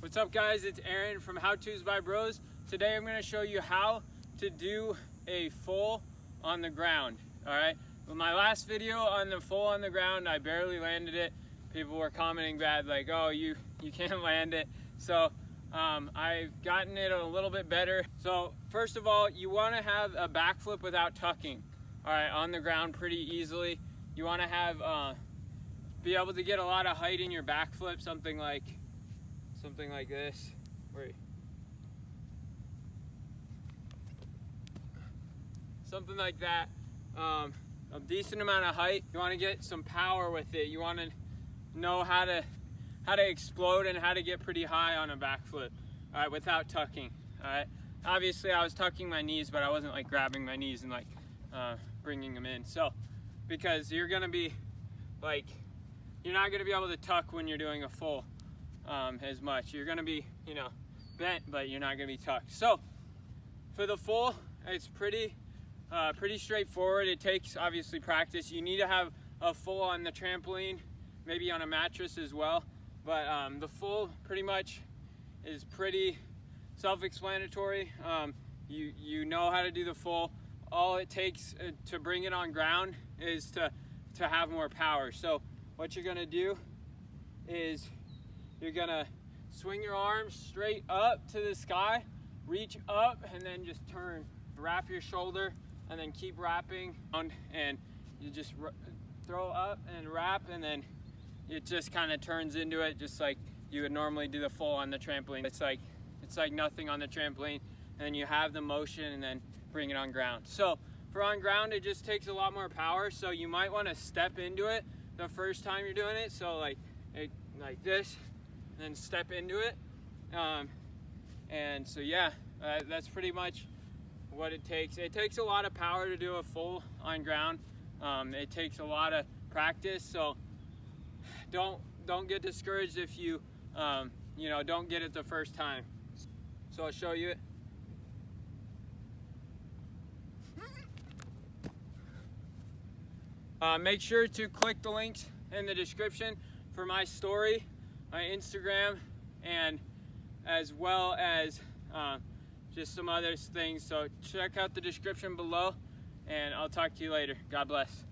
What's up guys, it's Aaron from How To's by Bros. Today I'm going to show you how to do a full on the ground. Alright, with my last video on the full on the ground, I barely landed it. People were commenting bad like, oh, you can't land it. So I've gotten it a little bit better. So first of all, you want to have a backflip without tucking. Alright, on the ground pretty easily. You want to have be able to get a lot of height in your backflip, something like this. Something like that. A decent amount of height. You want to get some power with it. You want to know how to explode and how to get pretty high on a backflip. All right, without tucking. All right. Obviously, I was tucking my knees, but I wasn't like grabbing my knees and like bringing them in. So, because you're gonna be like, you're not gonna be able to tuck when you're doing a full as much. You're gonna be, bent, but you're not gonna be tucked. So, for the full, it's pretty straightforward. It takes obviously practice. You need to have a full on the trampoline, maybe on a mattress as well. But the full pretty much is pretty self-explanatory. You know how to do the full. All it takes to bring it on ground is to have more power. So what you're gonna do is you're gonna swing your arms straight up to the sky, reach up, and then just turn, wrap your shoulder, and then keep wrapping, and you just throw up and wrap, and then it just kind of turns into it, just like you would normally do the full on the trampoline. It's like nothing on the trampoline, and then you have the motion, and then bring it on ground. So for on ground, it just takes a lot more power. So you might want to step into it the first time you're doing it. So like this, and then step into it. And so yeah, that's pretty much what it takes. It takes a lot of power to do a full on ground. It takes a lot of practice. So don't get discouraged if you don't get it the first time. So I'll show you it. Make sure to click the links in the description for my story, my Instagram, and as well as just some other things. So check out the description below, and I'll talk to you later. God bless.